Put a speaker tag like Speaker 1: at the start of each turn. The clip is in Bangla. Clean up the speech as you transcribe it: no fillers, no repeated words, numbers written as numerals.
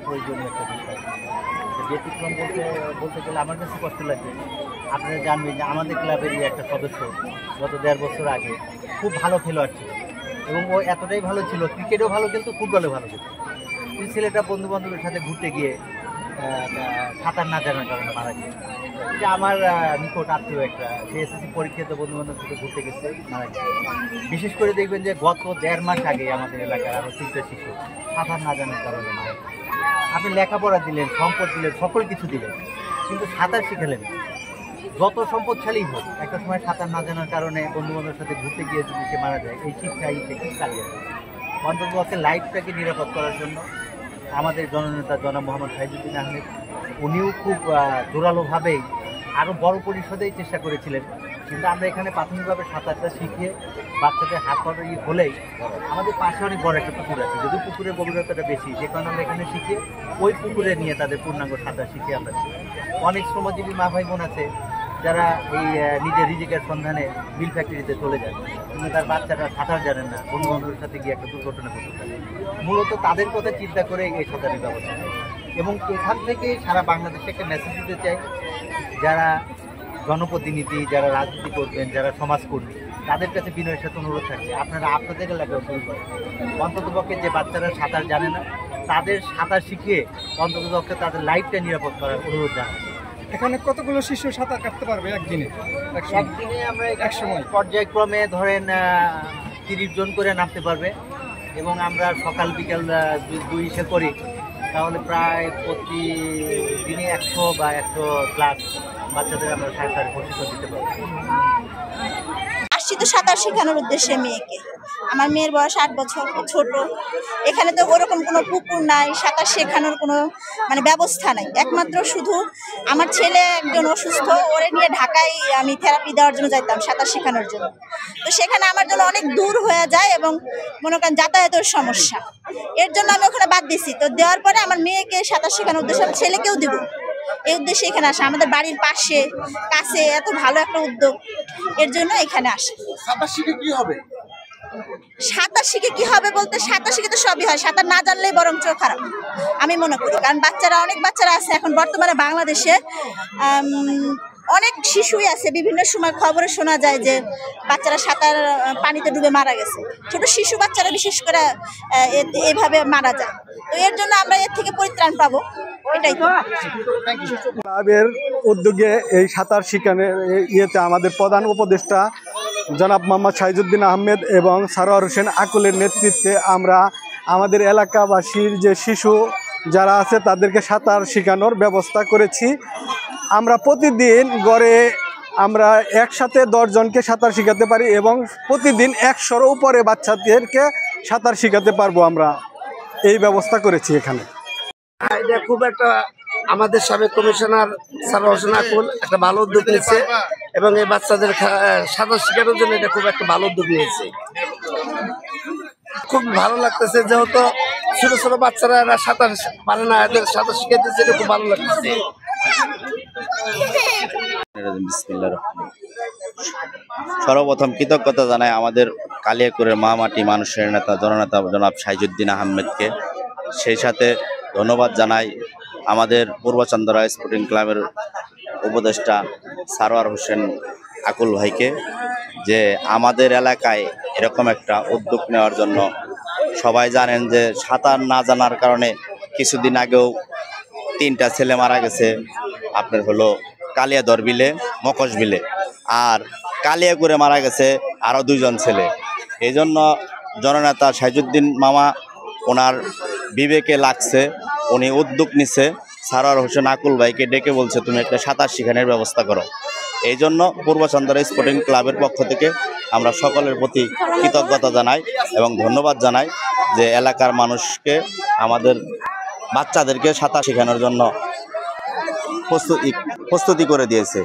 Speaker 1: প্রয়োজনীয় একটা বিষয়। ব্যতিক্রম বলতে গেলে আমার কাছে কষ্ট লাগছে। আপনারা জানবেন যে আমাদের ক্লাবেরই একটা সদস্য গত 1.5 বছর আগে খুব ভালো খেলোয়াড় ছিল এবং ও এতটাই ভালো ছিল, ক্রিকেটেও ভালো খেলতো, ফুটবলেও ভালো খেলতো। এই ছেলেটা বন্ধুবান্ধবের সাথে ঘুরতে গিয়ে সাঁতার না জানার কারণে মারা গেছে। যে আমার নিকট আত্মীয় একটা, সে এসএসসি পরীক্ষাতে বন্ধুবান্ধব সাথে ঘুরতে গেছে, মারা গেছে। বিশেষ করে দেখবেন যে গত 1.5 মাস আগে আমাদের এলাকার আরও 3টা শিশু সাঁতার না জানার কারণে মারা গেছে। আপনি লেখাপড়া দিলেন, সম্পদ দিলেন, সকল কিছু দিলেন, কিন্তু সাঁতার শিখালেন। যত সম্পদশালী হোক, একটা সময় সাঁতার না জানার কারণে বন্ধুবান্ধবের সাথে ঘুরতে গিয়ে যদি সে মারা যায়, এই শিক্ষাই সে কি কাজে আসে। অন্তত লাইফটাকে নিরাপদ করার জন্য আমাদের জননেতা জনাব মোহাম্মদ সাইজুদ্দিন আহমেদ, উনিও খুব জোরালোভাবেই আরও বড় পরিসরেই চেষ্টা করেছিলেন। কিন্তু আমরা এখানে প্রাথমিকভাবে সাঁতারটা শিখিয়ে বাচ্চাদের হাত পা হলেই আমাদের পাশে অনেক বড় একটা পুকুর আছে, যদি পুকুরের গভীরতাটা বেশি, যে কারণে আমরা এখানে শিখিয়ে ওই পুকুরে নিয়ে তাদের পূর্ণাঙ্গ সাঁতার শিখিয়ে আমরা শিখি। অনেক শ্রমজীবী মা ভাই বোন আছে যারা এই নিজের রিজিকের সন্ধানে মিল ফ্যাক্টরিতে চলে যায়, কিন্তু তার বাচ্চারা সাঁতার জানেন না, বন্ধুবান্ধবের সাথে গিয়ে একটা দুর্ঘটনা ঘটতে পারে। মূলত তাদের কথা চিন্তা করে এই সাঁতারের ব্যবস্থা নেয়। এবং এখান থেকে সারা বাংলাদেশে একটা মেসেজ দিতে চাই, যারা জনপ্রতিনিধি, যারা রাজনীতি করবেন, যারা সমাজকর্মী, তাদের কাছে বিনয়ের সাথে অনুরোধ থাকবে, আপনারা আপনাদের এলাকায় শুরু করেন। অন্ততপক্ষে যে বাচ্চারা সাঁতার জানে না, তাদের সাঁতার শিখিয়ে অন্ততপক্ষে তাদের লাইফটা নিরাপদ করার অনুরোধ জানাচ্ছি।
Speaker 2: এখানে কতগুলো শিশু সাঁতার কাটতে পারবে একদিনে?
Speaker 1: একদিনে আমরা এক সময় পর্যায়ক্রমে ধরেন 30 জন করে নামতে পারবে, এবং আমরা সকাল বিকাল 2 ইসে করি, তাহলে প্রায় প্রতিদিনে 100 বা 100+ বাচ্চাদের আমরা সাঁতার প্রশিক্ষণ দিতে পারবো।
Speaker 3: আসছি তো সাঁতার শেখানোর উদ্দেশ্যে মেয়েকে। আমার মেয়ের বয়স 8 বছর, ছোট। এখানে তো ওরকম কোনো পুকুর নাই, সাঁতার শেখানোর কোনো ব্যবস্থা নাই। একমাত্র শুধু আমার ছেলে একজন অসুস্থ, ওরে নিয়ে ঢাকায় আমি থেরাপি দেওয়ার জন্য যাইতাম সাঁতার শেখানোর জন্য। তো সেখানে আমার জন্য অনেক দূর হয়ে যায় এবং মনে করেন যাতায়াতের সমস্যা, এর জন্য আমি ওখানে বাদ দিছি। তো দেওয়ার পরে আমার মেয়েকে সাঁতার শেখানোর উদ্দেশ্যে আমার ছেলেকেও দিব, এই উদ্দেশ্যে এখানে আসা। আমাদের বাড়ির পাশে কাছে এত ভালো একটা উদ্যোগ, এর জন্য এখানে আসে।
Speaker 2: সাঁতার শিখে কি হবে?
Speaker 3: সাঁতার শিখে কি হবে বলতে, সাঁতার শিখে তো সবই হয়, সাঁতার না জানলেই বরঞ্চ খারাপ আমি মনে করি। কারণ অনেক বাচ্চারা আছে এখন বর্তমানে বাংলাদেশে, অনেক শিশুই আছে, বিভিন্ন সময় খবরে শোনা যায় যে বাচ্চারা সাঁতার পানিতে ডুবে মারা গেছে। ছোট শিশু বাচ্চারা বিশেষ করে এইভাবে মারা যায়। তো এর জন্য আমরা এর থেকে পরিত্রাণ পাবো, এটাই তো।
Speaker 2: ক্লাবের উদ্যোগে এই সাঁতার শিখানোর ইয়েতে আমাদের প্রধান উপদেষ্টা জনাব মোহাম্মদ সাইজুদ্দিন আহমেদ এবং সারোয়ার হোসেন আকুলের নেতৃত্বে আমরা আমাদের এলাকাবাসীর যে শিশু যারা আছে তাদেরকে সাঁতার শেখানোর ব্যবস্থা করেছি। আমরা প্রতিদিন গড়ে আমরা একসাথে 10 জনকে সাঁতার শেখাতে পারি এবং প্রতিদিন 100-র উপরে বাচ্চাদেরকে সাঁতার শেখাতে পারবো। আমরা এই ব্যবস্থা করেছি এখানে।
Speaker 4: এটা খুব একটা আমাদের সাবেক কমিশনার সারোয়ার হোসেন আকুল একটা ভালো উদ্যোগ নিয়েছে এবং এই বাচ্চাদের সাঁতার শেখানোর জন্য এটা খুব একটা ভালো উদ্যোগ নিয়েছে। খুব ভালো লাগতেছে, যেহেতু ছোট ছোট বাচ্চারা এরা সাঁতার পারে না, এদের সাঁতার শিখাইতেছে, এটা খুব ভালো লাগতেছে।
Speaker 5: সর্বপ্রথম কৃতজ্ঞতা জানাই আমাদের কালিয়াকৈরের মা মাটি মানুষের নেতা জননেতা জনাব সাইজুদ্দিন আহমেদকে। সেই সাথে ধন্যবাদ জানাই আমাদের পূর্বচন্দ্রা স্পোর্টিং ক্লাবের উপদেষ্টা সারোয়ার হোসেন আকুল ভাইকে, যে আমাদের এলাকায় এরকম একটা উদ্যোগ নেওয়ার জন্য। সবাই জানেন যে সাঁতার না জানার কারণে কিছুদিন আগেও 3টা ছেলে মারা গেছে, আপনার হলো কালিয়াদর বিলে, মকশ বিলে, আর কালিয়াকৈরে মারা গেছে আরও 2 জন ছেলে। এই জন্য জননেতা সাইজুদ্দিন মামা ওনার বিবেকে লাগছে, উনি উদ্যোগ নিচ্ছে, সারোয়ার হোসেন আকুল ভাইকে ডেকে বলছে তুমি একটা সাঁতার শেখানোর ব্যবস্থা করো। এই জন্য পূর্বচন্দ্রা স্পোর্টিং ক্লাবের পক্ষ থেকে আমরা সকলের প্রতি কৃতজ্ঞতা জানাই এবং ধন্যবাদ জানাই যে এলাকার মানুষকে আমাদের বাচ্চাদেরকে সাঁতার শেখানোর জন্য প্রস্তুতি করে দিয়েছে।